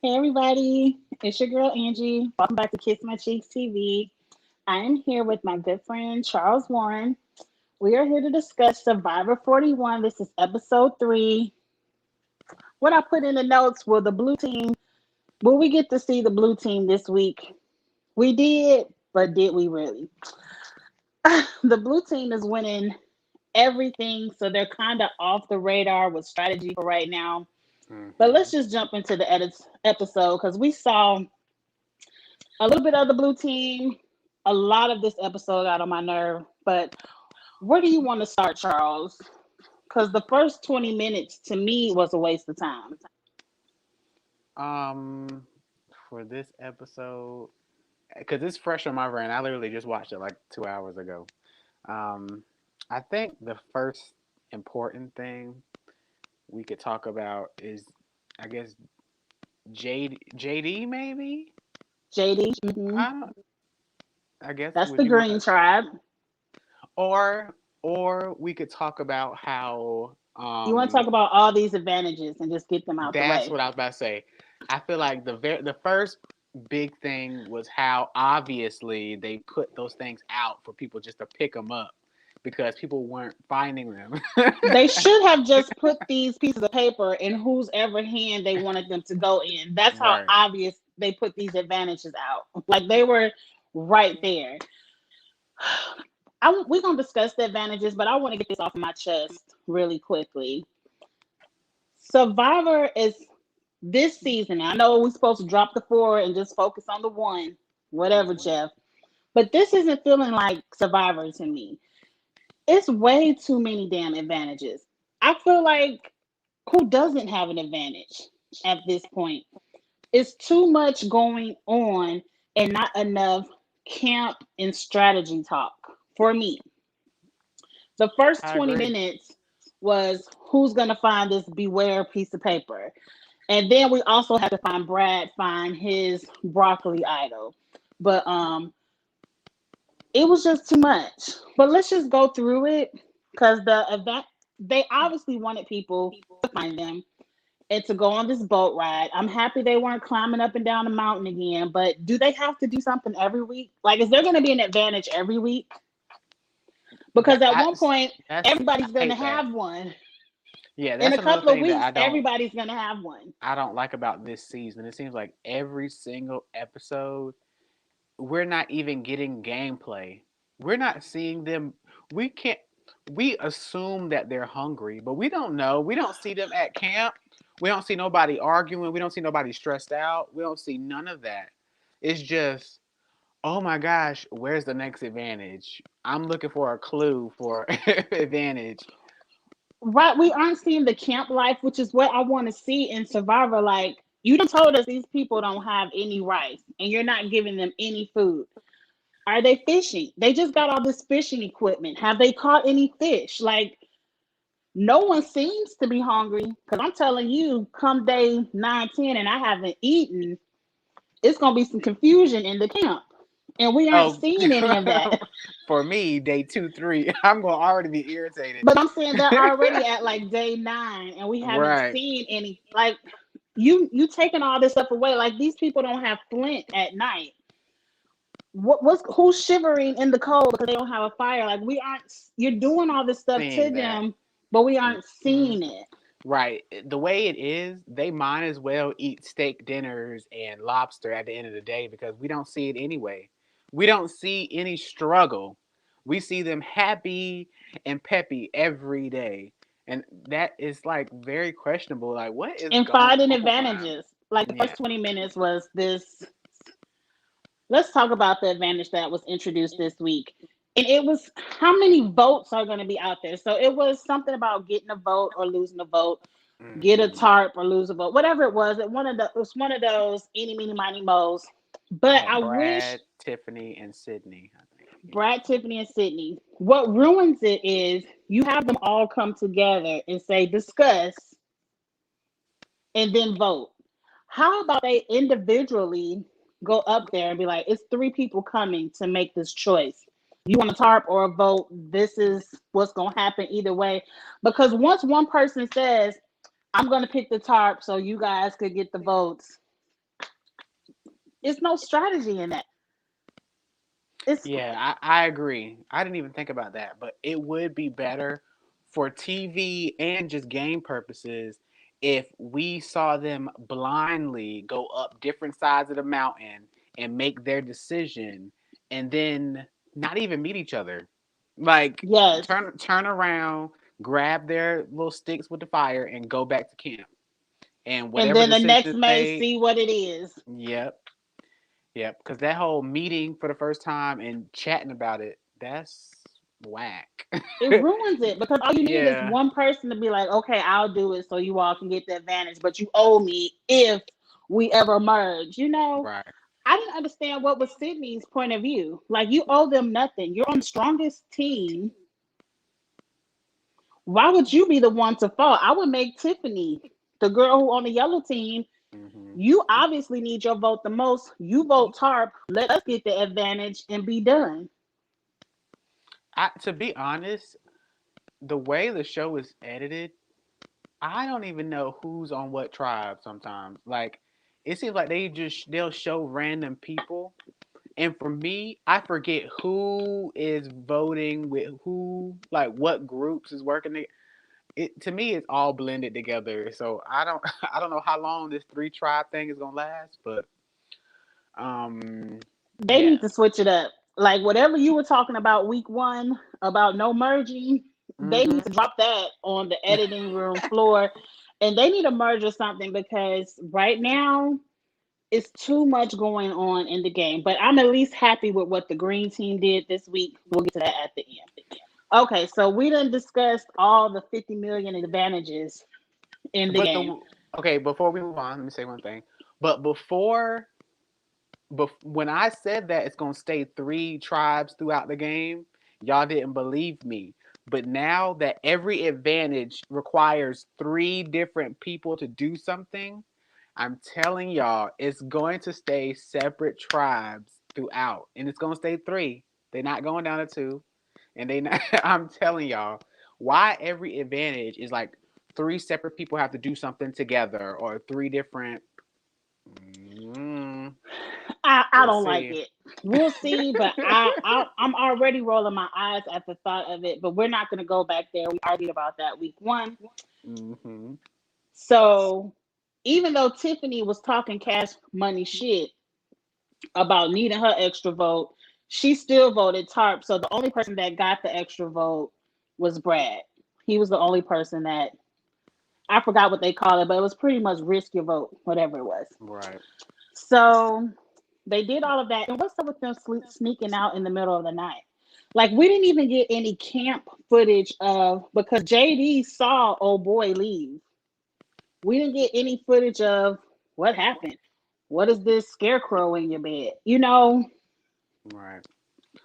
Hey everybody, it's your girl Angie. Welcome back to Kiss My Cheeks TV. I am here with my good friend Charles Warren. We are here to discuss Survivor 41. This is episode 3. What I put in the notes, will we get to see the blue team this week? We did, but did we really? The blue team is winning everything, so they're kind of off the radar with strategy for right now. But let's Hmm. just jump into the episode because we saw a little bit of the blue team. A lot of this episode got on my nerve. But where do you want to start, Charles? Because the first 20 minutes to me was a waste of time. Um, for this episode, because it's fresh on my brain, I literally just watched it like 2 hours ago. Um, I think the first important thing we could talk about is, I guess, JD maybe. JD, I I guess that's would the you want, Green Tribe. or we could talk about how You want to talk about all these advantages and just get them out the that's way. what I was about to say. I feel like the first big thing was how obviously they put those things out for people just to pick them up because people weren't finding them. They should have just put these pieces of paper in whose ever hand they wanted them to go in. That's how Right. obvious they put these advantages out. Like they were right there. We're gonna discuss the advantages, but I want to get this off my chest really quickly. Survivor is this season. I know we're supposed to drop the 4 and just focus on the 1, whatever, Hmm. Jeff. But this isn't feeling like Survivor to me. It's way too many damn advantages. I feel like who doesn't have an advantage at this point? It's too much going on and not enough camp and strategy talk for me. The first I 20 agree. minutes was who's going to find this beware piece of paper. And then we also had to find his broccoli idol. But it was just too much. But let's just go through it because the event they obviously wanted people to find them and to go on this boat ride. I'm happy they weren't climbing up and down the mountain again, but do they have to do something every week? Like, is there going to be an advantage every week? Because That at I one point, I everybody's going to hate that. have one. Yeah, In that's a another couple of thing that weeks, everybody's going to have one. I don't like about this season. It seems like every single episode we're not even getting gameplay. We're not seeing them. We can't. We assume that they're hungry, but we don't know. We don't see them at camp. We don't see nobody arguing. We don't see nobody stressed out. We don't see none of that. It's just, oh my gosh, where's the next advantage? I'm looking for a clue for advantage. Right, we aren't seeing the camp life, which is what I want to see in Survivor. Like, you done told us these people don't have any rice and you're not giving them any food. Are they fishing? They just got all this fishing equipment. Have they caught any fish? Like, no one seems to be hungry because I'm telling you, come day 9, 10, and I haven't eaten, it's going to be some confusion in the camp. And we aren't Oh, seeing any of that. for me, day 2, 3, I'm gonna already be irritated. But I'm saying they're already at like day 9 and we haven't Right. seen any. Like, you taking all this stuff away. Like, these people don't have flint at night. What's who's shivering in the cold because they don't have a fire? Like, we aren't. You're doing all this stuff to Seeing that. them, but we aren't Mhm. seeing it. Right. The way it is, they might as well eat steak dinners and lobster at the end of the day because we don't see it anyway. We don't see any struggle. We see them happy and peppy every day. And that is like very questionable. Like, what is And going finding on? advantages. Like, the Yeah. first 20 minutes was this. Let's talk about the advantage that was introduced this week. And it was how many votes are going to be out there. So it was something about getting a vote or losing a vote, get a Hmm. tarp or lose a vote, whatever it was. It was one of those eeny, meeny, miny, mo's. I But I had wish Brad, Tiffany, and Sydney, I think. Yeah. Brad, Tiffany, and Sydney. What ruins it is you have them all come together and say discuss and then vote. How about they individually go up there and be like, it's 3 people coming to make this choice. You want a tarp or a vote? This is what's going to happen either way. Because once one person says, I'm going to pick the tarp so you guys could get the votes, It's no strategy in that. It's Yeah, I agree. I didn't even think about that, but it would be better for TV and just game purposes if we saw them blindly go up different sides of the mountain and make their decision and then not even meet each other. Like yes. turn around, grab their little sticks with the fire and go back to camp. And And whatever then the decision next is May made, see what it is. yep, yep, because that whole meeting for the first time and chatting about it, that's whack. It ruins it because all you need is Yeah, one person to be like, okay, I'll do it so you all can get the advantage, but you owe me if we ever merge. right. I didn't understand what was Sydney's point of view. Like, you owe them nothing. You're on the strongest team. Why would you be the one to fall? I would make Tiffany the girl who on the yellow team. Hmm. You obviously need your vote the most. You vote Tarp. Let us get the advantage and be done. To be honest, the way the show is edited, I don't even know who's on what tribe sometimes. Like, it seems like they'll show random people. And for me, I forget who is voting with who, like what groups is working. It to me, it's all blended together. So I don't, I don't know how long this three tribe thing is gonna last, but um, They yeah. need to switch it up. Like, whatever you were talking about week one about no merging, they Hmm. need to drop that on the editing room floor, and they need to merge or something because right now it's too much going on in the game. But I'm at least happy with what the green team did this week. We'll get to that at the end. Okay, so we done discussed all the 50 million advantages in the But game. the okay, before we move on, let me say one thing. But when I said that it's gonna stay three tribes throughout the game, y'all didn't believe me. But now that every advantage requires three different people to do something, I'm telling y'all, it's going to stay separate tribes throughout, and it's gonna stay three. They're not going down to two, and they. Not, I'm telling y'all, why every advantage is like three separate people have to do something together, or three different. Mm, I we'll don't like see. it. We'll see, but I'm already rolling my eyes at the thought of it. But we're not going to go back there. We argued about that week one. Hmm. So even though Tiffany was talking cash money shit about needing her extra vote, she still voted Tarp. So the only person that got the extra vote was Brad. He was the only person that I forgot what they call it, but it was pretty much risk your vote, whatever it was. Right. So they did all of that. And what's up with them sneaking out in the middle of the night? Like, we didn't even get any camp footage of because JD saw old boy leave. We didn't get any footage of what happened. What is this scarecrow in your bed? Right.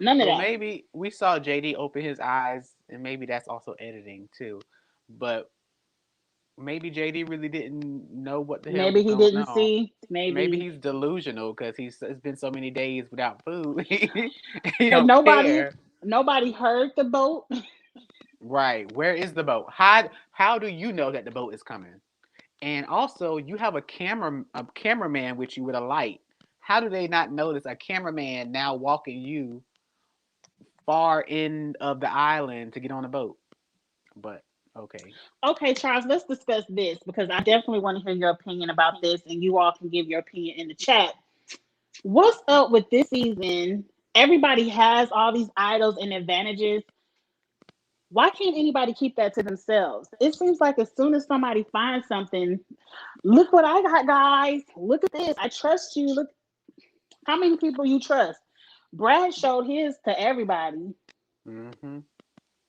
None of Well, that. maybe we saw JD open his eyes, and maybe that's also editing too. But maybe JD really didn't know what the hell Maybe was he going didn't on. see. Maybe Maybe he's delusional because it's been so many days without food. He and don't care. nobody heard the boat. Right. Where is the boat? How do you know that the boat is coming? And also, you have a cameraman with you with a light. How do they not notice a cameraman now walking you far end of the island to get on a boat? But okay. Okay, Charles, let's discuss this because I definitely want to hear your opinion about this, and you all can give your opinion in the chat. What's up with this season? Everybody has all these idols and advantages. Why can't anybody keep that to themselves? It seems like as soon as somebody finds something, look what I got, guys. Look at this. I trust you. Look how many people you trust. Brad showed his to everybody, Hmm.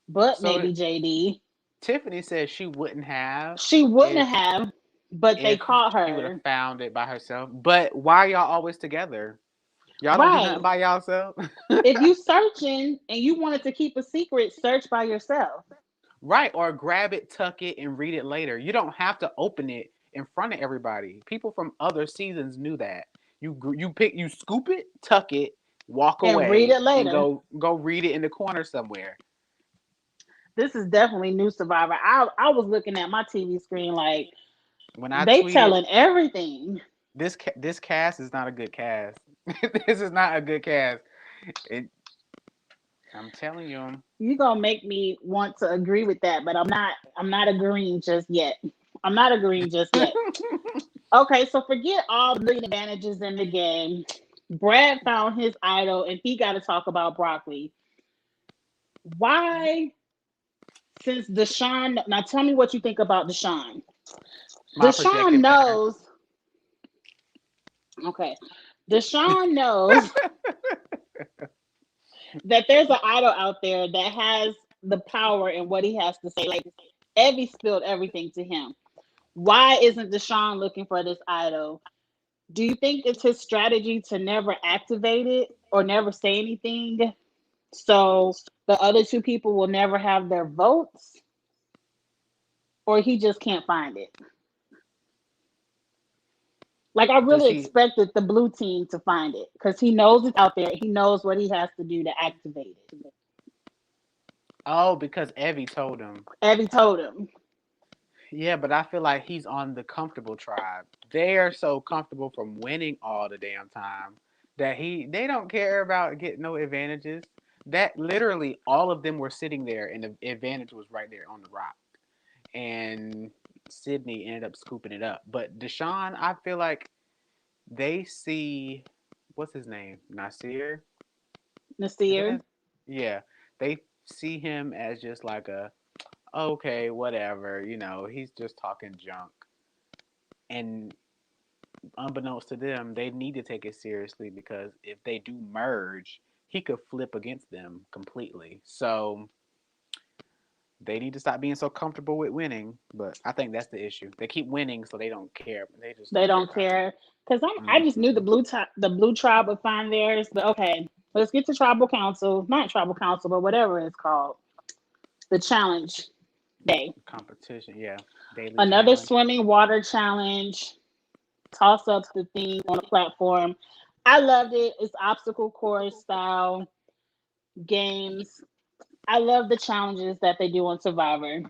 but So maybe JD. Tiffany said she wouldn't have She wouldn't if have, but they if caught she would have her. found it by herself. But why are y'all always together? Y'all don't do nothing Right. by yourself. If you searching and you wanted to keep a secret, search by yourself. Right, or grab it, tuck it, and read it later. You don't have to open it in front of everybody. People from other seasons knew that. You scoop it, tuck it, walk And read away, it and later. go read it in the corner somewhere. This is definitely new Survivor. I was looking at my TV screen like When I they tweeted telling everything. this cast is not a good cast. This is not a good cast. It, I'm telling you. You gonna make me want to agree with that, but I'm not agreeing just yet. I'm not agreeing just yet. Okay, so forget all the million advantages in the game. Brad found his idol and he got to talk about broccoli. Why, since Deshaun, now tell me what you think about Deshaun. My Deshaun projected winner. knows, okay, Deshaun knows that there's an idol out there that has the power in what he has to say. Like, Evie spilled everything to him. Why isn't Deshaun looking for this idol? Do you think it's his strategy to never activate it or never say anything so the other two people will never have their votes? Or he just can't find it? Like, I Does really he? expected the blue team to find it because he knows it's out there. He knows what he has to do to activate it. Oh, because Evie told him. Evie told him. Yeah, but I feel like he's on the comfortable tribe. They are so comfortable from winning all the damn time that they don't care about getting no advantages. That literally all of them were sitting there and the advantage was right there on the rock. And Sydney ended up scooping it up. But Deshaun, I feel like they see what's his name? Nasir? Is that Nasir. his? Yeah. They see him as just like a okay, whatever, he's just talking junk. And unbeknownst to them, they need to take it seriously because if they do merge, he could flip against them completely. So they need to stop being so comfortable with winning. But I think that's the issue. They keep winning, so they don't care. They just They don't care don't about it. care. Because I just knew Mm-hmm. the blue tribe would find theirs. But okay, let's get to tribal council. Not tribal council, but whatever it's called. The challenge day. Competition, yeah. Daily Another challenge. swimming water challenge. Toss up the theme on the platform. I loved it. It's obstacle course style games. I love the challenges that they do on Survivor.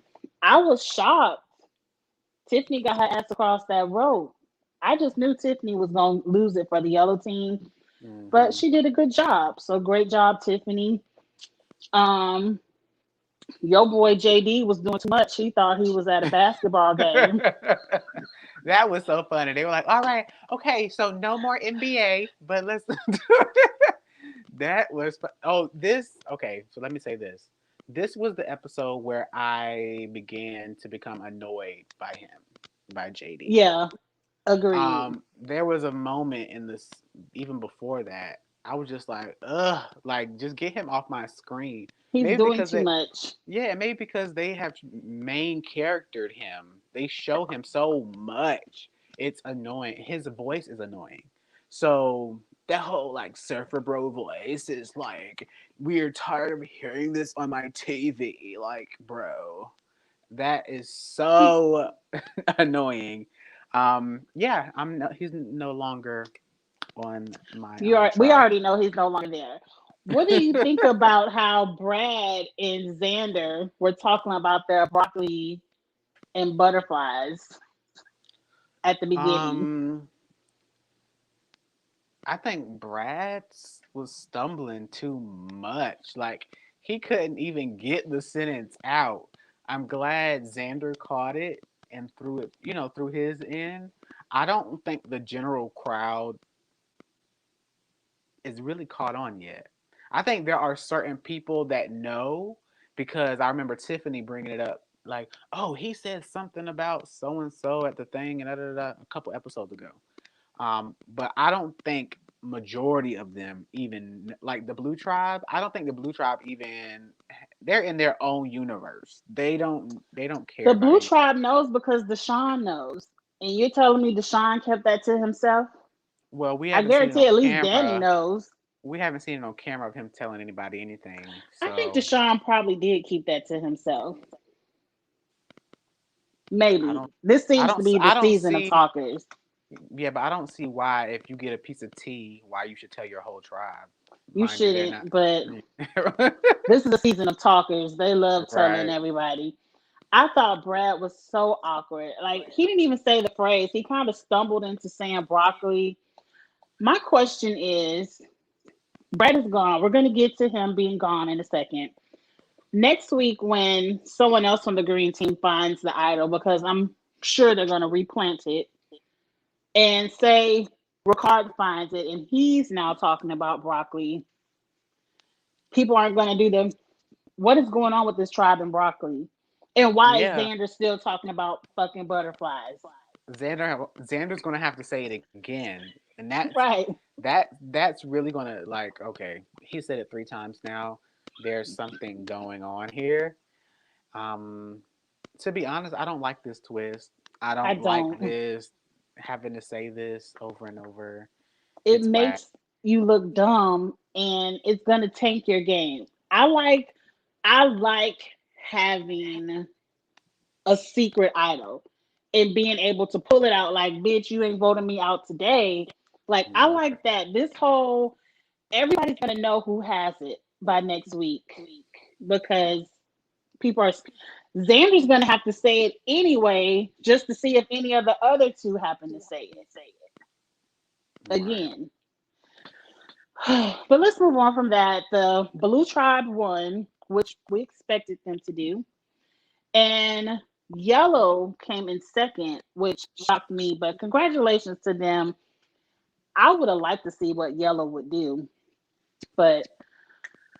I was shocked Tiffany got her ass across that road. I just knew Tiffany was going to lose it for the yellow team, but Mm-hmm. she did a good job. So great job, Tiffany. Um, your boy JD was doing too much. He thought he was at a basketball game. That was so funny. They were like, "All right, okay, so no more NBA, but let's." That was this okay. So let me say this. This was the episode where I began to become annoyed by him, by JD. Yeah, agreed. There was a moment in this, even before that, I was just like, ugh, like just get him off my screen. He's Maybe doing because too much. yeah, maybe because they have main charactered him. They show him so much. It's annoying. His voice is annoying. So that whole like surfer bro voice is like, we're tired of hearing this on my TV. Like, bro, that is so annoying. Yeah, he's no longer on my We tribe. already know he's no longer there. What do you think about how Brad and Xander were talking about their broccoli and butterflies at the beginning? Um, I think Brad was stumbling too much. Like he couldn't even get the sentence out. I'm glad Xander caught it and threw it, through his end. I don't think the general crowd is really caught on yet. I think there are certain people that know because I remember Tiffany bringing it up, like, "Oh, he said something about so and so at the thing," and a couple episodes ago. But I don't think majority of them even like the Blue Tribe. I don't think the Blue Tribe even they're in their own universe. They don't care The about Blue anything. Tribe knows because Deshaun knows. And you're telling me Deshaun kept that to himself? Well, we I haven't seen it guarantee on at least Danny camera. knows. We haven't seen it on camera of him telling anybody anything. I think So Deshaun probably did keep that to himself. I Maybe. don't. This I seems to don't. be the I don't season of see. talkers. Yeah, but I don't see why if you get a piece of tea, why you should tell your whole tribe. You Mind you, they're shouldn't, but not. this is a season of talkers. They love telling Right. everybody. I thought Brad was so awkward. Like he didn't even say the phrase. He kind of stumbled into saying broccoli. My question is, Brad is gone. We're gonna get to him being gone in a second. Next week, when someone else from the green team finds the idol, because I'm sure they're gonna replant it, and say Ricard finds it and he's now talking about broccoli, people aren't gonna do the what is going on with this tribe and broccoli? And why is Yeah, Xander still talking about fucking butterflies? Xander's gonna have to say it again, and Right. that's really gonna like okay. He said it 3 times now. There's something going on here. Um, to be honest, I don't like this twist. I I don't like don't. this having to say this over and over. It It's whack. makes you look dumb and it's gonna tank your game. I like having a secret idol and being able to pull it out like, bitch, you ain't voting me out today. Like I Yeah. like that. This whole everybody's gonna know who has it by next week because people are Xander's gonna have to say it anyway just to see if any of the other two happen to say it Right. again. But let's move on from that. The Blue Tribe won, which we expected them to do, and Yellow came in second, which shocked me. But congratulations to them. I would have liked to see what Yellow would do, but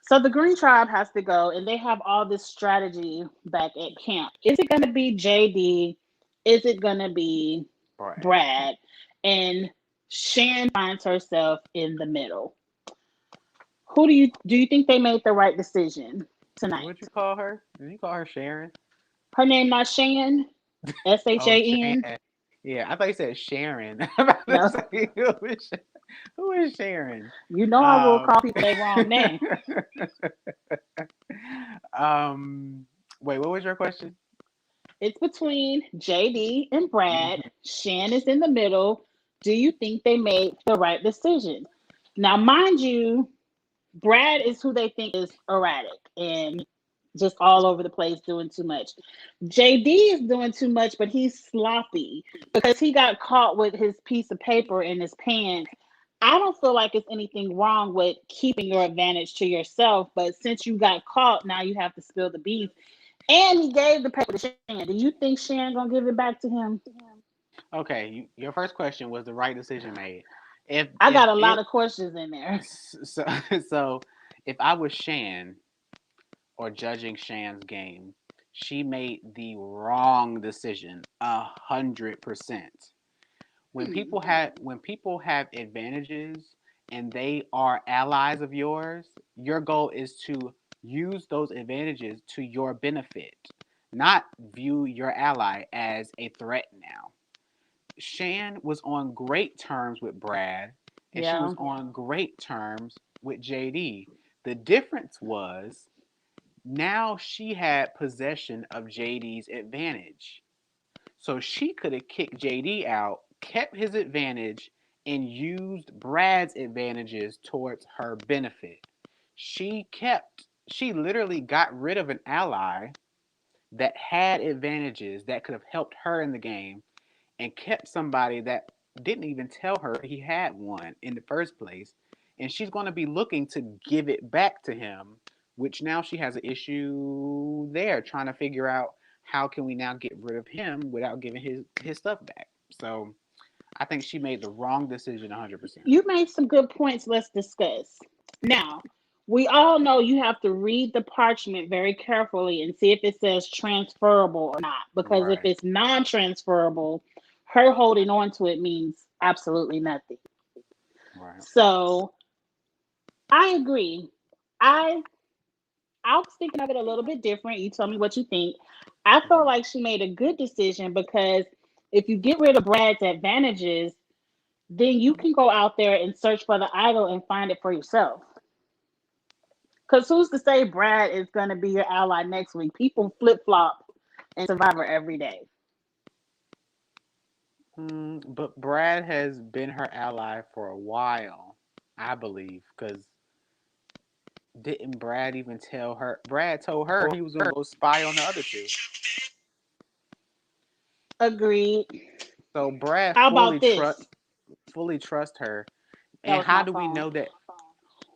so the Green Tribe has to go, and they have all this strategy back at camp. Is it going to be JD? Is it going to be Brad. Brad? And Shan finds herself in the middle. Who do you think they made the right decision tonight? What'd you call her? Did you call her Sharon? Her name not Shan, Oh, Shan. Shan. Yeah, I thought you said Sharon. I'm about to No, say who is Sharon? you know I will Um, call people their wrong name. um, wait, what was your question? It's between JD and Brad. Shan is in the middle. Do you think they made the right decision? Now, mind you, Brad is who they think is erratic and just all over the place doing too much. JD is doing too much, but he's sloppy because he got caught with his piece of paper in his pants. I don't feel like it's anything wrong with keeping your advantage to yourself, but since you got caught, now you have to spill the beans. And he gave the paper to Shan. Do you think Shan gonna give it back to him? Okay, your first question was the right decision made. If I if got a lot it of questions in there. so so if I was Shan or judging Shan's game, she made the wrong decision 100%. When people have advantages and they are allies of yours, your goal is to use those advantages to your benefit, not view your ally as a threat now. Shan was on great terms with Brad, and she was Yeah. on great terms with JD. The difference was now she had possession of JD's advantage. So she could have kicked JD out, kept his advantage, and used Brad's advantages towards her benefit. She literally got rid of an ally that had advantages that could have helped her in the game and kept somebody that didn't even tell her he had one in the first place. And she's going to be looking to give it back to him, which now she has an issue there trying to figure out how can we now get rid of him without giving his stuff back. So I think she made the wrong decision 100%. You made some good points. Let's discuss. Now, we all know you have to read the parchment very carefully and see if it says transferable or not. Because if Right. it's non transferable, her holding on to it means absolutely nothing. Right. So I agree. I I was thinking of it a little bit different. You tell me what you think. I felt Mhm. like she made a good decision because if you get rid of Brad's advantages, then you can go out there and search for the idol and find it for yourself. Because who's to say Brad is going to be your ally next week? People flip flop in Survivor every day. But Brad has been her ally for a while, I believe, because didn't Brad even tell her? Brad told her he was gonna go spy on the other two. Agreed. So Brad How about this? fully trust her. That And was my phone.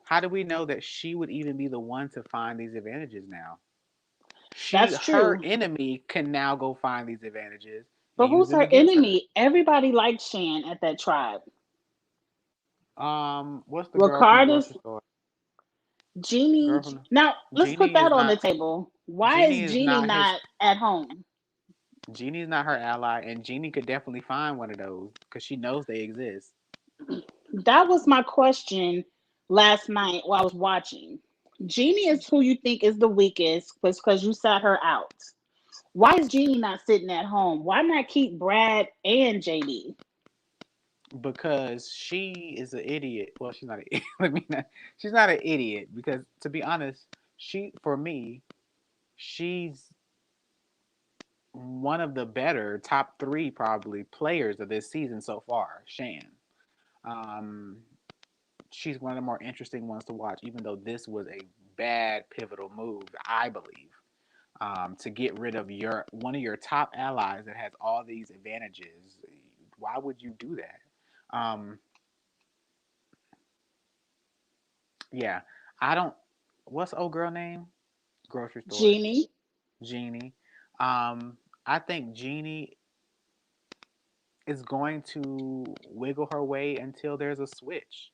how do we know that she would even be the one to find these advantages now? That's Her true. enemy can now go find these advantages But and use who's them her against her. enemy? Everybody likes Shan at that tribe. What's the girl from the Ricardo's grocery store? Jeannie. Girl from Now let's put Jeannie that is on the not table. Why is Jeannie is Jeannie not his not at home? Jeannie's not her ally, and Jeannie could definitely find one of those because she knows they exist. That was my question last night while I was watching. Jeannie is who you think is the weakest because you sat her out. Why is Jeannie not sitting at home? Why not keep Brad and JD? Because she is an idiot. Well, she's not an let me not, she's not an idiot because to be honest, for me, she's one of the better top three probably players of this season so far. Shan, um, she's one of the more interesting ones to watch, even though this was a bad pivotal move, I believe. To get rid of your one of your top allies that has all these advantages. Why would you do that? Yeah, I don't. What's old girl name? Grocery store. Jeannie. Jeannie. I think Jeannie is going to wiggle her way until there's a switch.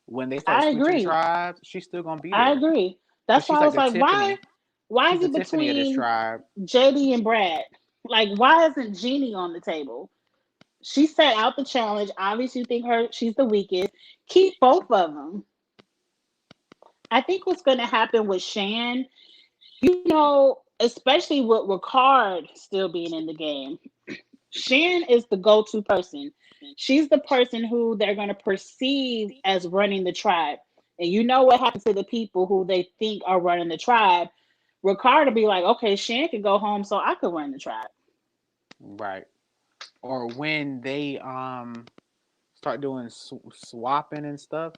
When they start I switching agree. tribes, she's still gonna be I there agree. because That's why she's I like was the like, why? Tiffany. Why She's is the it Tiffany of this between tribe. JD and Brad? Like, why isn't Jeannie on the table? She set out the challenge. Obviously, you think she's the weakest. Keep both of them. I think what's going to happen with Shan, especially with Ricard still being in the game, Shan is the go-to person. She's the person who they're going to perceive as running the tribe. And you know what happens to the people who they think are running the tribe. Ricard will be like, okay, Shan can go home so I could run the tribe. Right. Or when they start doing swapping and stuff,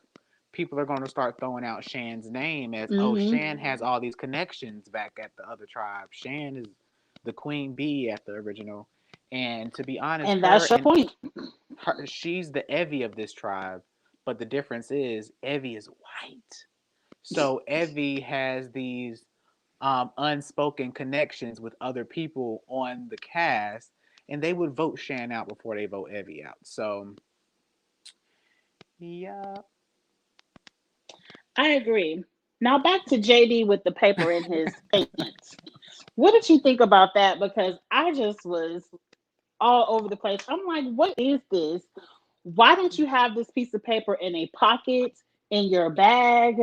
people are going to start throwing out Shan's name as, oh, Hmm. Shan has all these connections back at the other tribe. Shan is the queen bee at the original. And to be honest, And that's your point. she's the Evie of this tribe. But the difference is Evie is white. So Evie has these unspoken connections with other people on the cast, and they would vote Shan out before they vote Evie out. So, yeah. I agree. Now back to JD with the paper in his pants. What did you think about that? Because I just was all over the place. I'm like, what is this? Why don't you have this piece of paper in a pocket, in your bag,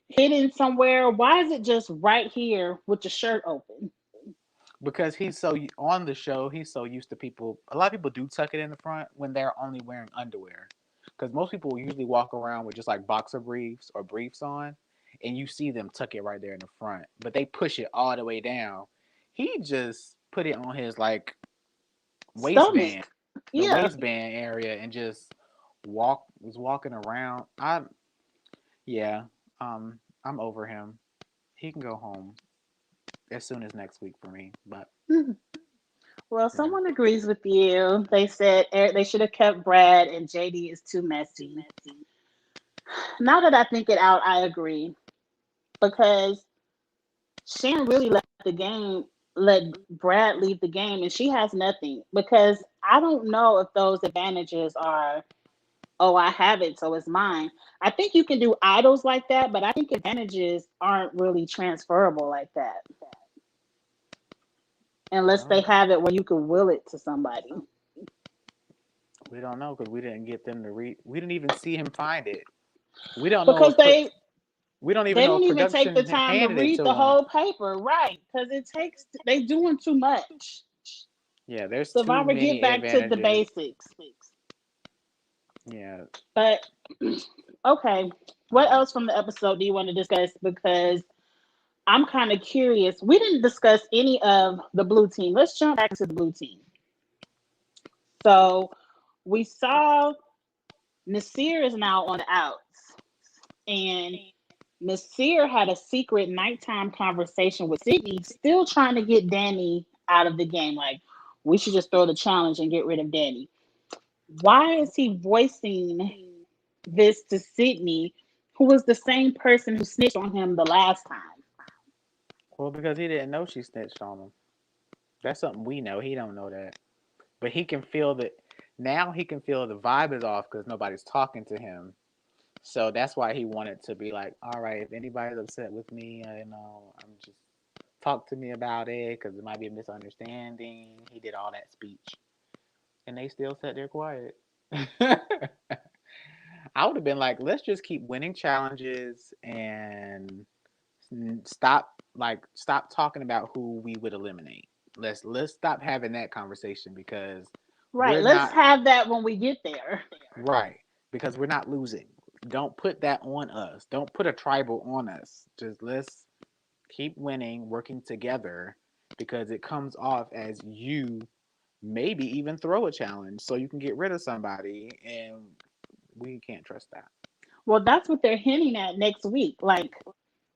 hidden somewhere? Why is it just right here with your shirt open? Because he's so on the show, he's so used to people. A lot of people do tuck it in the front when they're only wearing underwear. Because most people usually walk around with just like boxer briefs or briefs on, and you see them tuck it right there in the front. But they push it all the way down. He just put it on his like waistband, Stomach. the Yeah. waistband area, and just was walking around. Yeah, I'm over him. He can go home as soon as next week for me. But Well, yeah. someone agrees with you. They said they should have kept Brad and JD is too messy. Now that I think it out, I agree. Because Shan really let Brad leave the game, and she has nothing. Because I don't know if those advantages are, oh, I have it, so it's mine. I think you can do idols like that, but I think advantages aren't really transferable like that unless they Well, have it where you can will it to somebody. we don't know because we didn't get them to read. We didn't even see him find it. We don't know Because if we don't even they know didn't if even take the production time to handed it read to the him. whole paper, right? Because they doing too much. Yeah, there's too Survivor, get many back to the advantages. basics. Yeah. But okay, what Um, else from the episode do you want to discuss? Because I'm kind of curious. We didn't discuss any of the blue team. Let's jump back to the blue team. So we saw Nasir is now on the outs, and Nasir had a secret nighttime conversation with Sydney, still trying to get Danny out of the game. Like, We should just throw the challenge and get rid of Danny. Why is he voicing this to Sydney, who was the same person who snitched on him the last time? Well, because he didn't know she snitched on him. That's something we know. He don't know that. But he can feel that now he can feel the vibe is off because nobody's talking to him. So that's why he wanted to be like, all right, if anybody's upset with me, I'm just talk to me about it because it might be a misunderstanding. He did all that speech, and they still sat there quiet. I would have been like, let's just keep winning challenges and stop talking about who we would eliminate. Let's stop having that conversation because Right. we're Let's not have that when we get there. right because we're not losing. Don't put that on us. Don't put a tribal on us. Just let's keep winning, working together because it comes off as you maybe even throw a challenge so you can get rid of somebody and we can't trust that. Well, that's what they're hinting at next week. Like,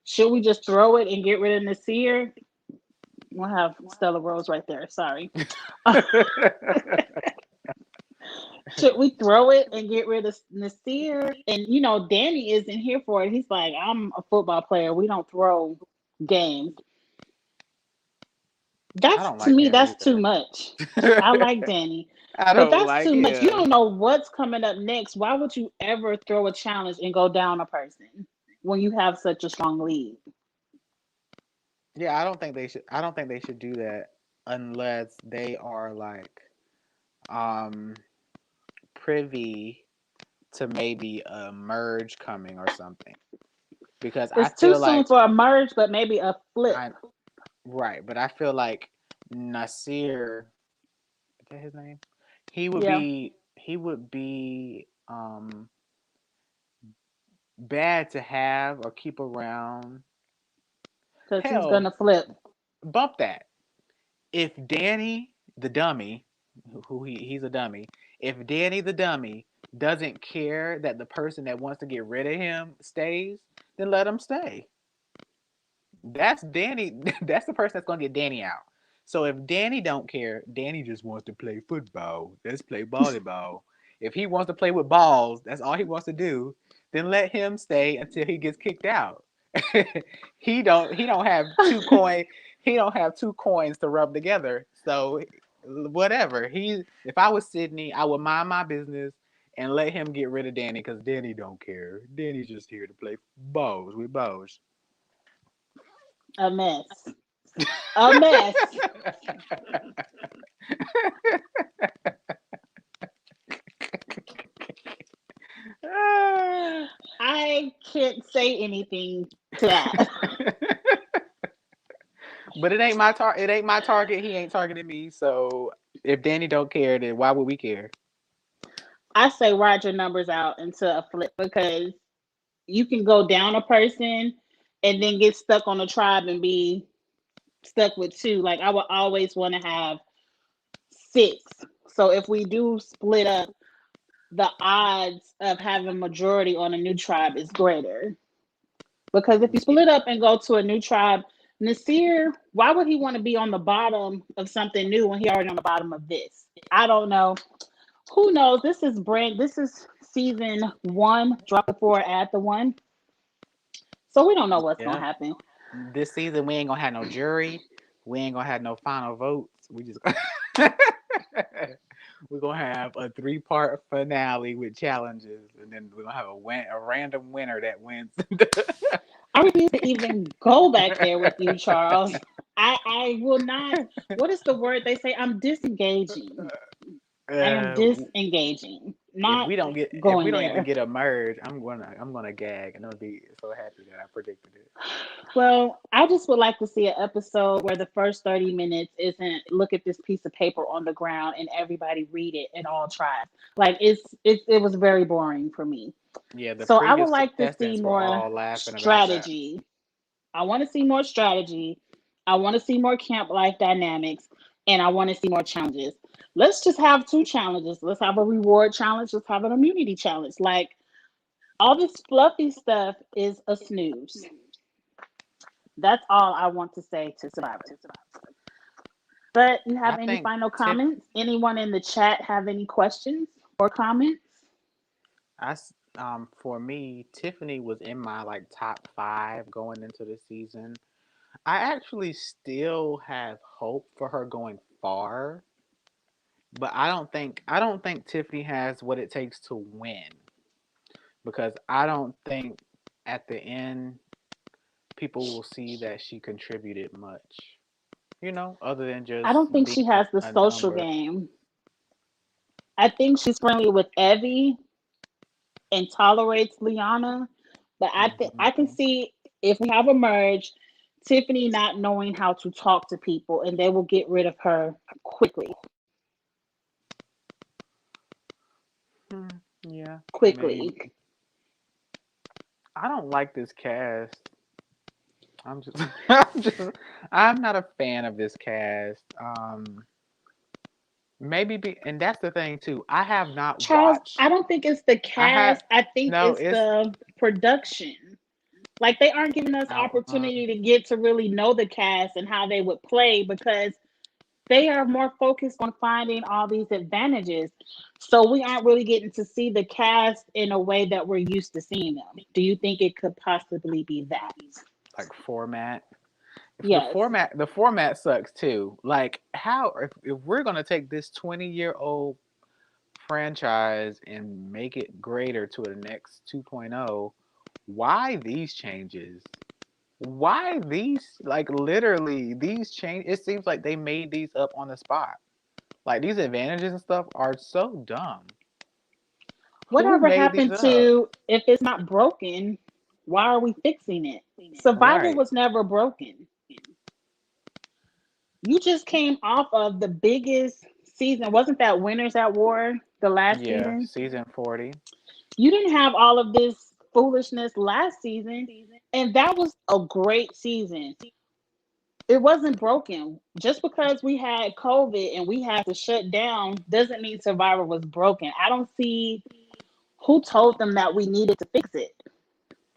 should we just throw it and get rid of Nasir? We'll have Stella Rose right there. Sorry. Should we throw it and get rid of Nasir? And Danny isn't here for it. He's like, I'm a football player. We don't throw games. I That's don't to like me, him that's too either. much. I like Danny. I But don't that's like too much. You him. don't know what's coming up next. Why would you ever throw a challenge and go down a person when you have such a strong lead? Yeah, I don't think they should. I don't think they should do that unless they are like um privy to maybe a merge coming or something. Because I It's too feel soon like for a merge, but maybe a flip. I right, but I feel like Nasir, is that his name? Yeah, He would be bad to have or keep around. because he's Hell, gonna flip. bump that. If Danny the dummy, he's a dummy, if Danny the dummy doesn't care that the person that wants to get rid of him stays, then let him stay. That's Danny. That's the person that's gonna get Danny out. So if Danny don't care, Danny just wants to play football. Let's play volleyball. If he wants to play with balls, that's all he wants to do. Then let him stay until he gets kicked out. He don't have two coin. He don't have two coins to rub together. So whatever. If I was Sydney, I would mind my business and let him get rid of Danny because Danny don't care. Danny's just here to play balls with balls. A mess. A mess. I can't say anything to that. But it ain't my target. He ain't targeting me. So if Danny don't care, then why would we care? I say ride your numbers out into a flip because you can go down a person and then get stuck on a tribe and be stuck with two. Like I would always want to have six. So if we do split up, the odds of having majority on a new tribe is greater. Because if you Yeah. split up and go to a new tribe, Nasir, why would he want to be on the bottom of something new when he already on the bottom of this? I don't know. Who knows? This is season one, drop the four, add the one. So we don't know what's gonna Yeah. happen. This season we ain't gonna have no jury. We ain't gonna have no final votes. We just we're gonna have a 3-part finale with challenges, and then we're gonna have a random winner that wins. I refuse to even go back there with you, Charles. I will not. What is the word they say? I'm disengaging. I am uh, disengaging. Not if we going don't even there. get a merge, I'm gonna gag and I'll be so happy that I predicted it. Well, I just would like to see an episode where the first 30 minutes isn't look at this piece of paper on the ground and everybody read it and all try. Like it was very boring for me. Yeah, the So I would previous like to see contestants were more all laughing about that. strategy. I want to see more strategy. I want to see more camp life dynamics and I want to see more challenges. Let's just have two challenges. Let's have a reward challenge. Let's have an immunity challenge. Like all this fluffy stuff is a snooze. That's all I want to say to Survivor. But you I have any think final Tiff, comments? Anyone in the chat have any questions or comments? for me, Tiffany was in my like top 5 going into the season. I actually still have hope for her going far, but I don't think Tiffany has what it takes to win because I don't think at the end people will see that she contributed much. Other than I just don't think being she has the a social number. game. I think she's friendly with Evie and tolerates Liana, but I can Hmm. see if we have a merge, Tiffany not knowing how to talk to people, and they will get rid of her quickly. Hmm, yeah, Quickly. maybe. I don't like this cast. I'm just, I'm not a fan of this cast. And that's the thing too. I have not Charles, watched. I don't think it's the I have cast. I think no. it's It's the production. Like they aren't giving us out. opportunity to get to really know the cast and how they would play because they are more focused on finding all these advantages. So we aren't really getting to see the cast in a way that we're used to seeing them. Do you think it could possibly be that? Like format. If the Yes. format sucks too. Like how if we're gonna take this 20-year-old franchise and make it greater to the next 2.0, why these changes? Why these like literally these change it seems like they made these up on the spot. Like these advantages and stuff are so dumb. Who Whatever made these happened up? to if it's not broken, why are we fixing it? Survivor Right. was never broken. You just came off of the biggest season. Wasn't that Winners at War the last Yeah, season? season 40. You didn't have all of this foolishness last season, and that was a great season. It wasn't broken. Just because we had COVID and we had to shut down doesn't mean Survivor was broken. I don't see who told them that we needed to fix it.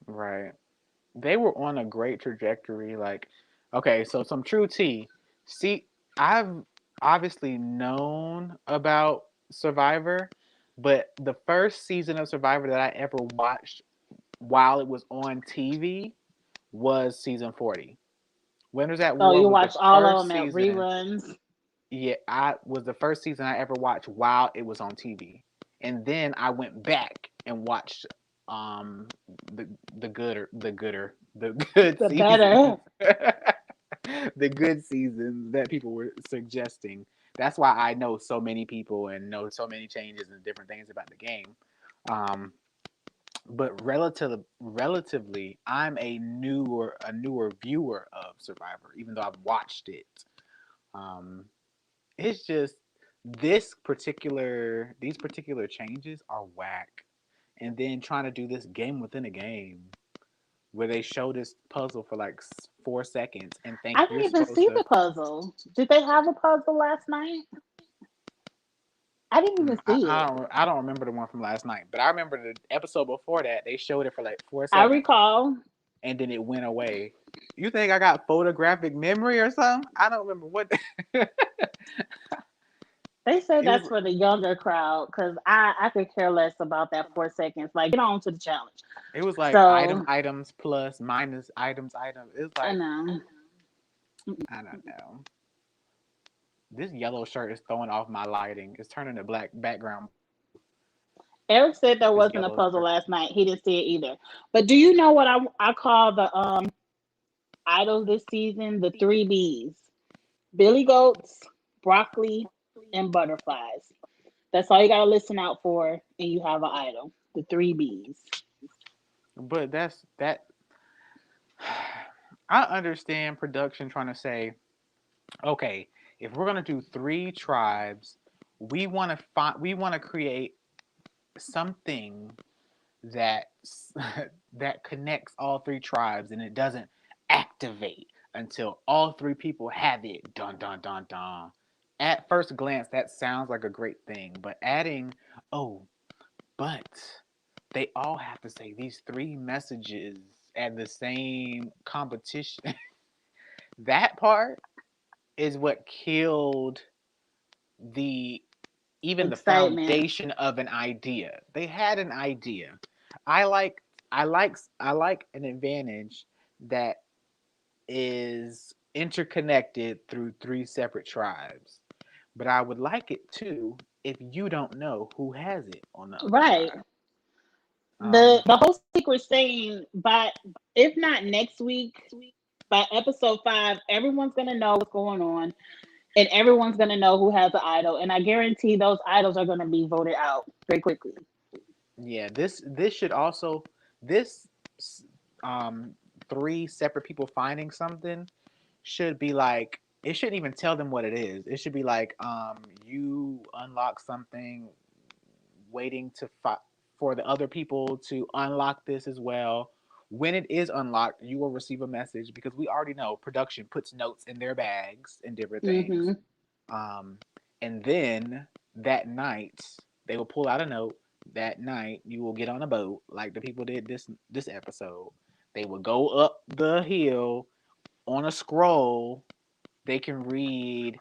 Right. They were on a great trajectory. Like, okay, so some true tea. See, I've obviously known about Survivor, but the first season of Survivor that I ever watched while it was on TV was season 40. Winners at So War you was the watch all of first them at season. reruns. Yeah, I was the first season I ever watched while it was on TV. And then I went back and watched um the the good The seasons. better. The good seasons that people were suggesting. That's why I know so many people and know so many changes and different things about the game. Um, but relatively, I'm a newer viewer of Survivor, even though I've watched it. Um, it's just these particular changes are whack. And then trying to do this game within a game where they show this puzzle for like 4 seconds and think I you're didn't even supposed see to. the puzzle. Did they have a puzzle last night? I didn't even I, see I it. don't I don't remember the one from last night, but I remember the episode before that they showed it for like four I seconds recall. and then it went away. You think I got photographic memory or something? I don't remember what. They say It was. that's for the younger crowd because I could care less about that 4 seconds. Like, get on to the challenge. It was like So, items plus minus items. It's I like know. I don't know. This yellow shirt is throwing off my lighting. It's turning the black background blue. Eric said there This wasn't a yellow puzzle shirt. last night. He didn't see it either. But do you know what I call the idols this season? The three B's: Billy Goats, broccoli, and butterflies. That's all you gotta listen out for, and you have an idol. The three B's. But that's that. I understand production trying to say, okay, if we're gonna do 3 tribes, we want to create something that that connects all 3 tribes, and it doesn't activate until all 3 people have it. Dun dun dun dun. At first glance, that sounds like a great thing, but adding, oh, but they all have to say these 3 messages at the same competition. That part, is what killed the even the Excitement. foundation of an idea. They had an idea. I like I like an advantage that is interconnected through three separate tribes. But I would like it too if you don't know who has it on the other Right. tribe. Um, The whole secret saying, by if not next week, by episode 5, everyone's gonna know what's going on, and everyone's gonna know who has the idol. And I guarantee those idols are gonna be voted out very quickly. yeah, this should also this um three separate people finding something should be like it shouldn't even tell them what it is. It should be like you unlock something waiting for the other people to unlock this as well. When it is unlocked, you will receive a message because we already know production puts notes in their bags and different things. Mm-hmm. Um, and then that night, they will pull out a note. That night, you will get on a boat like the people did this episode. They will go up the hill on a scroll. They can read.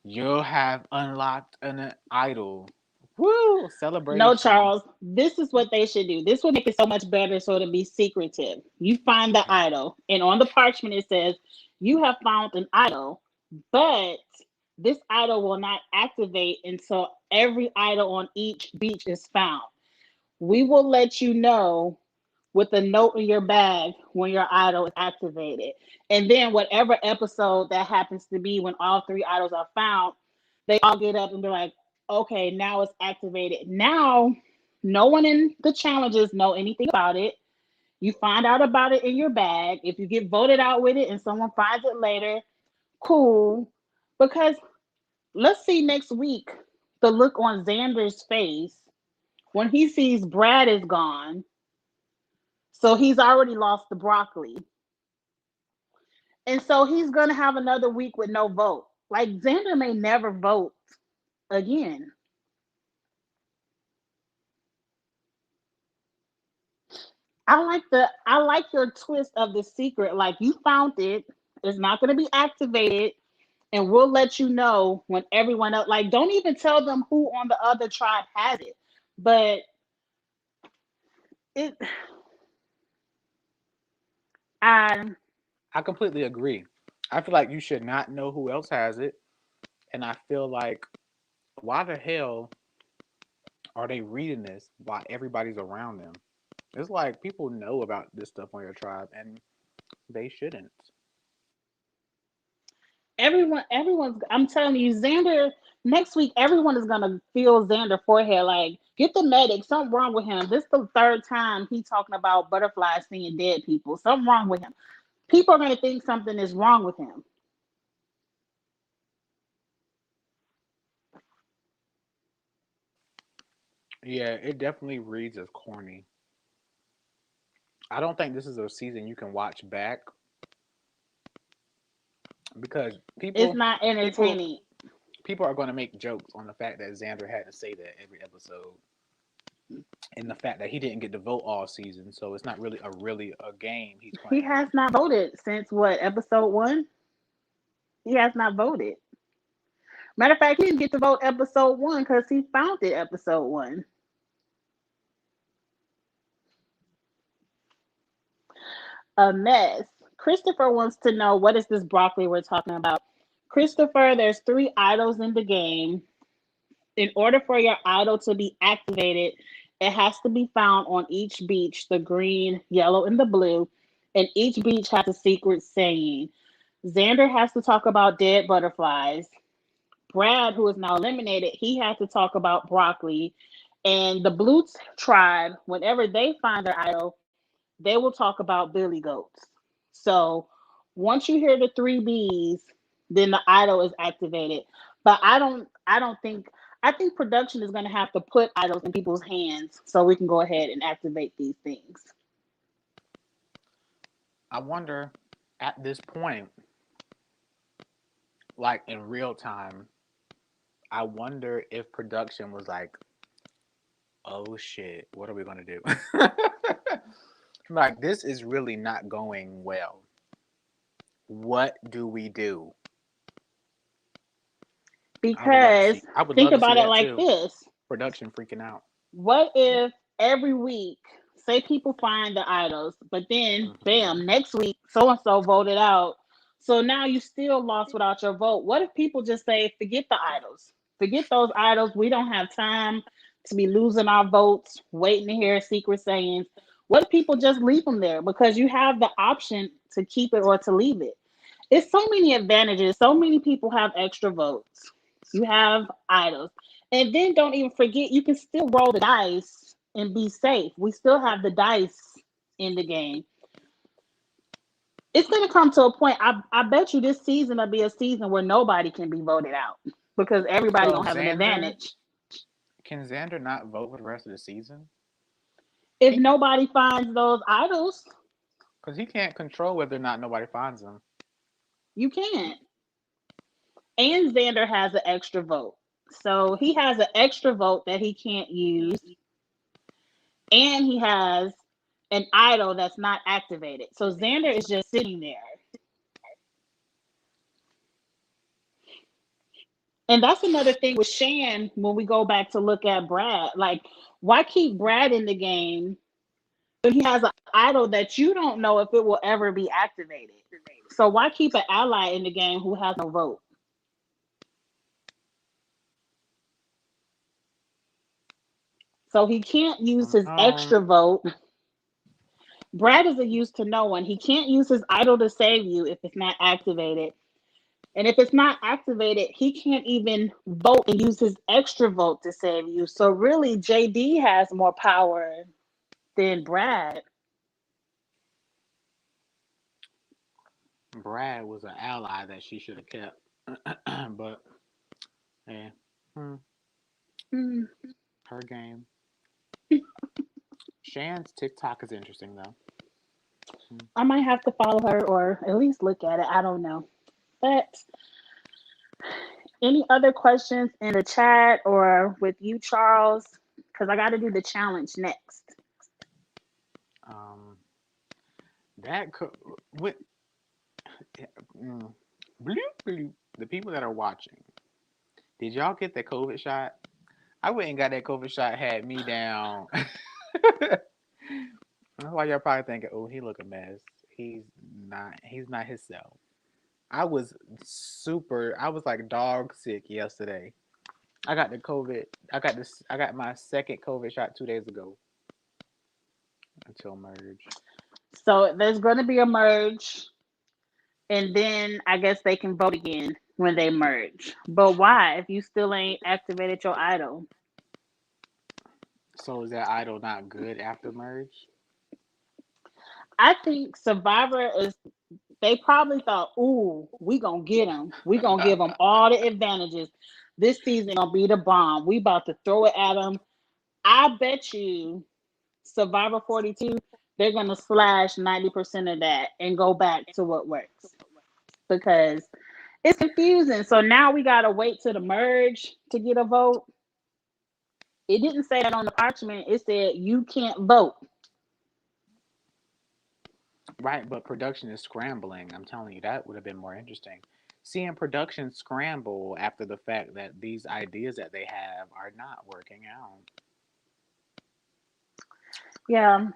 You'll have unlocked an idol. Woo! No, Celebration. Charles, this is what they should do. This will make it so much better so to be secretive. You find the Okay. idol, and on the parchment it says, "You have found an idol, but this idol will not activate until every idol on each beach is found. We will let you know with a note in your bag when your idol is activated. And then, whatever episode that happens to be when all three idols are found, they all get up and be like, okay, now it's activated. Now, no one in the challenges know anything about it. You find out about it in your bag. If you get voted out with it and someone finds it later, cool. Because let's see next week the look on Xander's face when he sees Brad is gone. So he's already lost the broccoli. And so he's going to have another week with no vote. Like Xander may never vote again. I like your twist of the secret. Like you found it. It's not going to be activated, and we'll let you know when everyone else. Like don't even tell them who on the other tribe has it. But it, I I completely agree. I feel like you should not know who else has it, and I feel like why the hell are they reading this while everybody's around them? It's like people know about this stuff on your tribe, and they shouldn't. everyone's. I'm telling you, Xander. Next week, everyone is gonna feel Xander forehead. Like, get the medic. Something wrong with him. This is the third time he talking about butterflies seeing dead people. Something wrong with him. People are gonna think something is wrong with him. Yeah, it definitely reads as corny. I don't think this is a season you can watch back because It's people not people entertaining. people are going to make jokes on the fact that Xander had to say that every episode and the fact that he didn't get to vote all season, so it's not really a game he's He playing. has not voted since what episode 1? He has not voted. Matter of fact, he didn't get to vote episode 1 because he found it episode 1. A mess. Christopher wants to know what is this broccoli we're talking about. Christopher, there's 3 idols in the game. In order for your idol to be activated, it has to be found on each beach, the green, yellow, and the blue. And each beach has a secret saying. Xander has to talk about dead butterflies. Brad, who is now eliminated, he has to talk about broccoli. And the blue tribe, whenever they find their idol, they will talk about billy goats. So once you hear the 3 Bs, then the idol is activated. But I think production is going to have to put idols in people's hands so we can go ahead and activate these things. I wonder at this point, like in real time, I wonder if production was like, "Oh shit, what are we gonna do?" Like this is really not going well. What do we do? I would love to Because see. I would think love to see about it that like too. this. Production freaking out. What if every week, say people find the idols, but then Hmm. bam, next week so and so voted out. So now you still lost without your vote. What if people just say, forget the idols? Forget those idols. We don't have time to be losing our votes, waiting to hear secret sayings. What if people just leave them there? Because you have the option to keep it or to leave it. It's so many advantages. So many people have extra votes. You have idols. And then don't even forget, you can still roll the dice and be safe. We still have the dice in the game. It's going to come to a point. I bet you this season will be a season where nobody can be voted out because everybody So gonna have an Xander, advantage. can Xander not vote for the rest of the season? If He can, nobody finds those idols, because he can't control whether or not nobody finds him. you can't. And Xander has an extra vote. So he has an extra vote that he can't use. And he has an idol that's not activated. So Xander is just sitting there. And that's another thing with Shan when we go back to look at Brad. Like, why keep Brad in the game when he has an idol that you don't know if it will ever be activated? So why keep an ally in the game who has no vote? So he can't use his Um, extra vote. Brad is a use to no one. He can't use his idol to save you if it's not activated. And if it's not activated, he can't even vote and use his extra vote to save you. So really, JD has more power than Brad. Brad was an ally that she should have kept, but yeah, hmm, Hmm. her game. Shan's TikTok is interesting though. Hmm. I might have to follow her or at least look at it. I don't know. But any other questions in the chat or with you, Charles? Because I got to do the challenge next. Um, that could with mm, bloop, bloop. The people that are watching. Did y'all get the COVID shot? I went and got that COVID shot. Had me down. That's why y'all probably thinking, "Oh, he look a mess." He's not. He's not himself. I was super. I was like dog sick yesterday. I got the COVID. I got this. I got my second COVID shot 2 days ago. Until merge. So there's going to be a merge, and then I guess they can vote again when they merge. But why if you still ain't activated your idol? So is that idol not good after merge? I think Survivor is. They probably thought, "Ooh, we gonna get them. We gonna give them all the advantages. This season gonna be the bomb. We about to throw it at them." I bet you Survivor 42, they're gonna slash 90% of that and go back to what works because it's confusing. So now we gotta wait to the merge to get a vote. It didn't say that on the parchment. It said you can't vote. Right, but production is scrambling. I'm telling you, that would have been more interesting. Seeing production scramble after the fact that these ideas that they have are not working out. Yeah,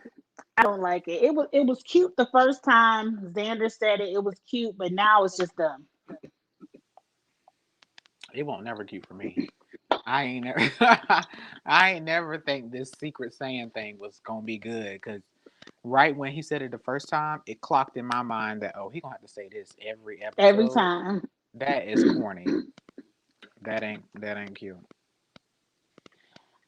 I don't like it. It was cute the first time Xander said it. It was cute, but now it's just dumb. It won't never cute for me. I ain't never, I ain't never think this secret saying thing was gonna be good because right when he said it the first time, it clocked in my mind that oh he gonna have to say this every Every episode. time. That is corny. That ain't cute.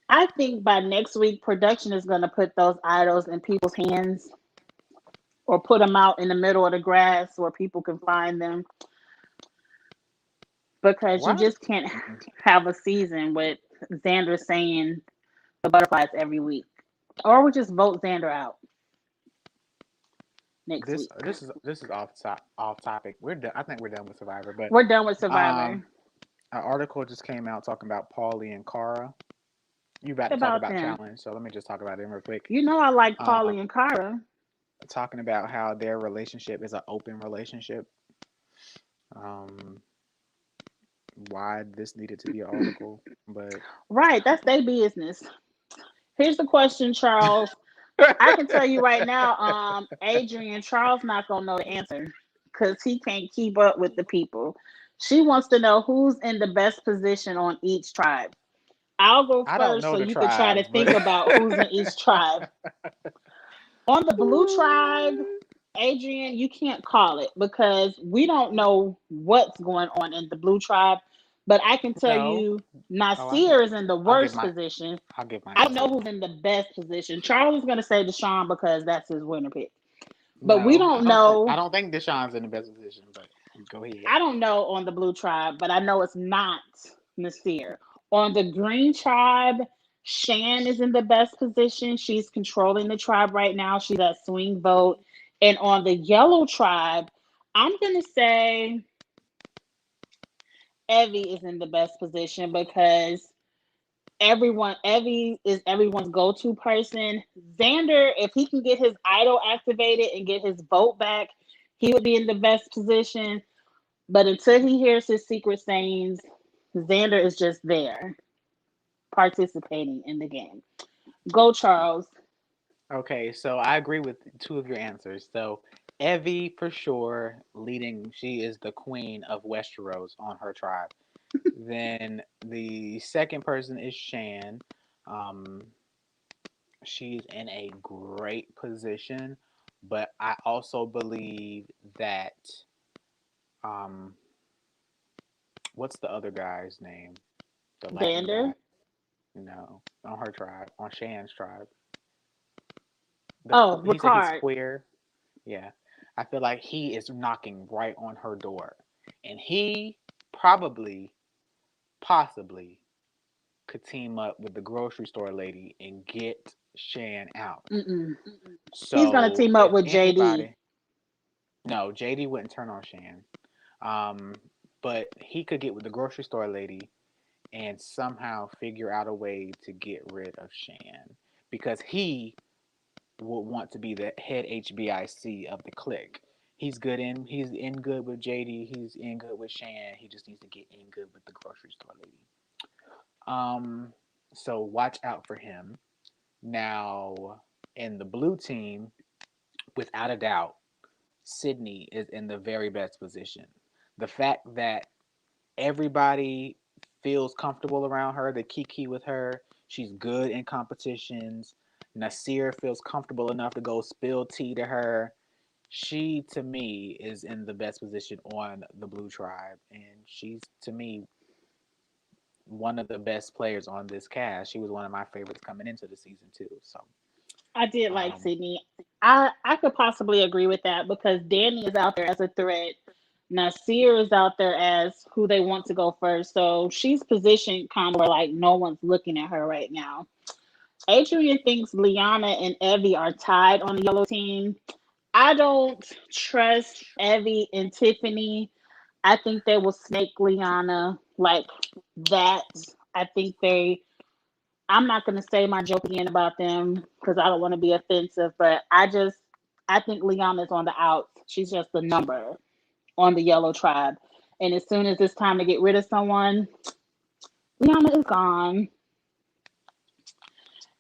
I think by next week, production is going to put those idols in people's hands or put them out in the middle of the grass where people can find them because you Why? just can't have a season with Xander saying the butterflies every week. Or we just vote Xander out next This week. this is off topic. We're done. I think we're done with Survivor, but We're done with um, Survivor. an article just came out talking about Paulie and Cara. You about to talk About about them. challenge, so let me just talk about them real quick. You know I like Um, Paulie and Cara. talking about how their relationship is an open relationship. Um, why this needed to be an article, but Right, that's their business. Here's the question, Charles. I can tell you right now, Adrian, Charles not gonna know the answer because he can't keep up with the people. She wants to know who's in the best position on each tribe. I'll go I don't first know so the you could try to tribes, but think about who's in each tribe. On the blue tribe, Adrian, you can't call it because we don't know what's going on in the blue tribe. But I can tell no. you, Oh, I can. Nasir is in the I'll give worst my. position. I'll give my I don't know answer. who's in the best position. Charles is going to say Deshaun because that's his winner pick. But we No, don't I don't think. I know. don't think Deshaun's in the best position, but go ahead. I don't know on the blue tribe, but I know it's not Nasir. On the green tribe, Shan is in the best position. She's controlling the tribe right now. She's at swing vote. And on the yellow tribe, I'm going to say Evie is in the best position because Evie is everyone's go-to person. Xander, if he can get his idol activated and get his vote back, he would be in the best position. But until he hears his secret sayings, Xander is just there participating in the game. Go, Charles. Okay, so I agree with two of your answers. So Evie for sure leading. She is the queen of Westeros on her tribe. Then the second person is Shan. Um, she's in a great position, but I also believe that um, what's the other guy's name? The Latin guy. Xander. No, on her tribe, on Shan's tribe. Oh, He said he's Ricard. queer. Yeah, I feel like he is knocking right on her door, and he probably, possibly, could team up with the grocery store lady and get Shan out. Mm-mm. He's going to So team up if with JD. anybody, no, JD wouldn't turn on Shan. Um, but he could get with the grocery store lady and somehow figure out a way to get rid of Shan because he would want to be the head HBIC of the clique. He's in good with JD, he's in good with Shan, he just needs to get in good with the grocery store lady. Um so watch out for him. Now in the blue team, without a doubt, Sydney is in the very best position. The fact that everybody feels comfortable around her, they kiki with her, she's good in competitions. Nasir feels comfortable enough to go spill tea to her. She, to me, is in the best position on the Blue Tribe, and she's, to me, one of the best players on this cast. She was one of my favorites coming into the season too. So, I did like um, Sydney. I could possibly agree with that because Danny is out there as a threat. Nasir is out there as who they want to go first. So she's positioned kind of where like no one's looking at her right now. Adrian thinks Liana and Evie are tied on the yellow team. I don't trust Evie and Tiffany. I think they will snake Liana like that. I think they. I'm not going to say my joke again about them because I don't want to be offensive, but I think Liana's on the outs. She's just a number on the yellow tribe. And as soon as it's time to get rid of someone, Liana is gone.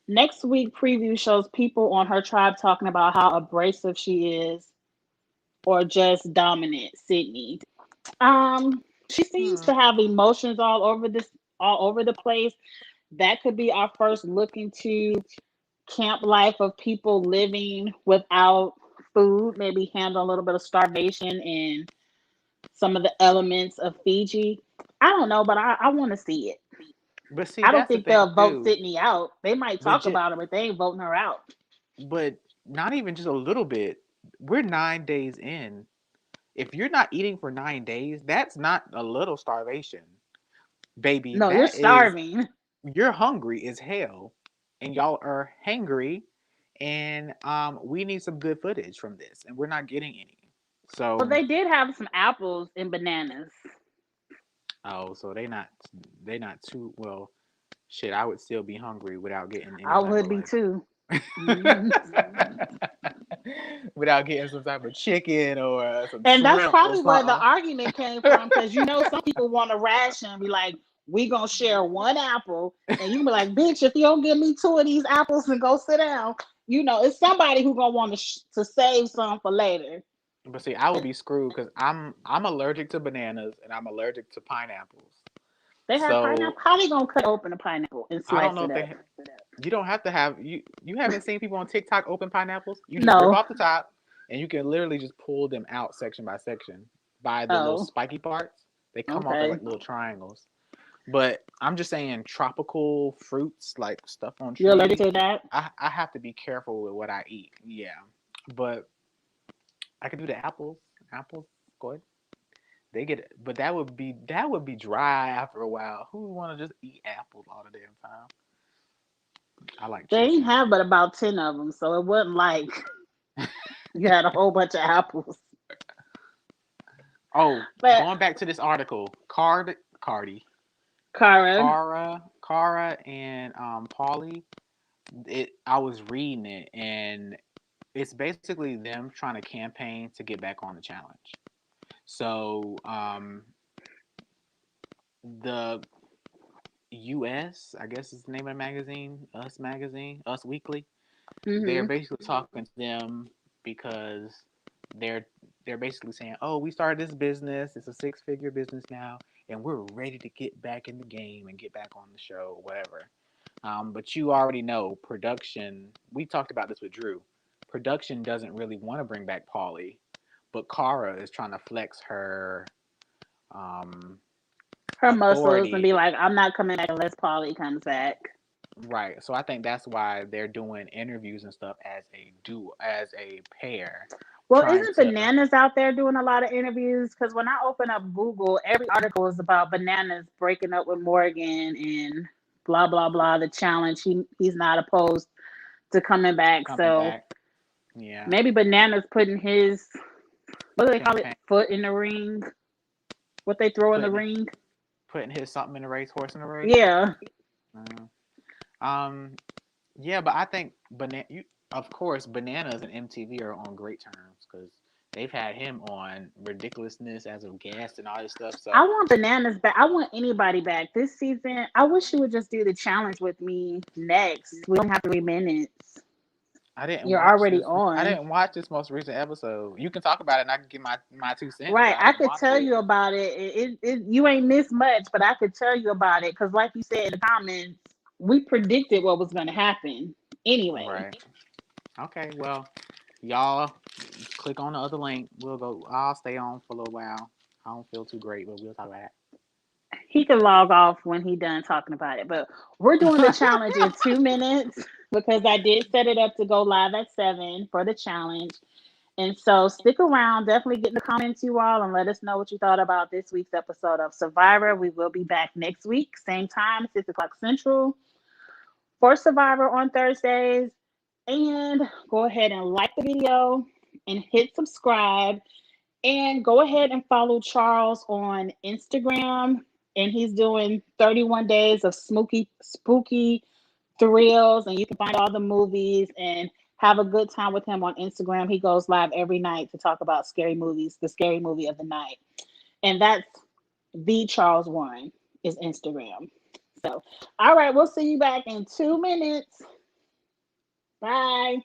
Next week preview shows people on her tribe talking about how abrasive she is or just dominant Sydney. She seems hmm. to have emotions all over the place. That could be our first look into camp life of people living without food, maybe handle a little bit of starvation and some of the elements of Fiji. I don't know, but I want to see it. But see, I don't that's the think thing they'll vote too. Sydney out. They might But talk ju- about her, but they ain't voting her out. but not even just a little bit. We're 9 days in. If you're not eating for 9 days, that's not a little starvation, baby. No, you're That is, starving. you're hungry as hell, and y'all are hangry, and we need some good footage from this, and we're not getting any. Well, So, they did have some apples and bananas. oh, so they not too well. Shit, I would still be hungry without getting any I would be electrolytes. too. Mhm. without getting some type of chicken or some And that's shrimp or probably where the something. argument came from, because some people want to ration and be like, we gonna share one apple, and you can be like, bitch, if you don't give me two of these apples and go sit down, it's somebody who gonna want to save some for later. But see, I would be screwed because I'm allergic to bananas and I'm allergic to pineapples. They have So pineapple. How they gonna cut open a pineapple and I don't slice know it if up? they. You don't have to have you haven't seen people on TikTok open pineapples. You just rip No. off the top, and you can literally just pull them out section by section by the little Oh, spiky parts. They come off as okay. like little triangles. But I'm just saying, tropical fruits like stuff on You're allergic trees. to that? I have to be careful with what I eat. Yeah, but I can do the apples. Apples, go ahead. They get it, but that would be dry after a while. Who would want to just eat apples all the damn time? I like They ain't chicken. have but about 10 of them, so it wasn't like you had a whole bunch of apples. Oh, But going back to this article, Cardi, Cara, Cara, and Paulie. I was reading it, and it's basically them trying to campaign to get back on the challenge. So, the US, I guess is the name of the magazine, Us Weekly. They're hmm basically talking to them because they're they're basically saying, "Oh, we started this business. It's a six-figure business now, and we're ready to get back in the game and get back on the show, whatever." But you already know production. We talked about this with Drew. Production doesn't really want to bring back Paulie, but Cara is trying to flex her um, her muscles and authority. be like, I'm not coming back unless Polly comes back. Right. So I think that's why they're doing interviews and stuff as a duo, as a pair, Well, trying isn't to. Bananas out there doing a lot of interviews? Because when I open up Google, every article is about Bananas breaking up with Morgan and blah blah blah. The challenge. He's not opposed to coming back. Coming So back. Yeah. maybe Bananas putting his, what do they call it, Campaign. foot in the ring. What they throw in the Putting ring? putting his something in the race, horse in the race. Yeah. Um. Yeah, but I think of course, Bananas and MTV are on great terms because they've had him on ridiculousness as of guest and all this stuff. I So want Bananas back. I want anybody back this season. I wish you would just do the challenge with me next. We don't have 3 minutes. I didn't You're watch already this. I on. didn't watch this most recent episode. You can talk about it, and I can give my 2 cents, but Right. I I didn't could watch tell it. you about it. You ain't missed much, but I could tell you about it because, like you said in the comments, we predicted what was going to happen anyway. Right. Okay. Well, y'all click on the other link. We'll go. I'll stay on for a little while. I don't feel too great, but we'll talk about He can log off when he done talking about it. But we're doing the it. challenge in 2 minutes because I did set it up to go live at 7 for the challenge. And so stick around. Definitely get in the comments, you all, and let us know what you thought about this week's episode of Survivor. We will be back next week, same time, 6 o'clock Central, for Survivor on Thursdays. And go ahead and like the video and hit subscribe. And go ahead and follow Charles on Instagram. And he's doing 31 days of spooky thrills, and you can find all the movies and have a good time with him on Instagram. He goes live every night to talk about scary movies, the scary movie of the night. And that's the Charles Warren is Instagram. So, all right, we'll see you back in 2 minutes. Bye.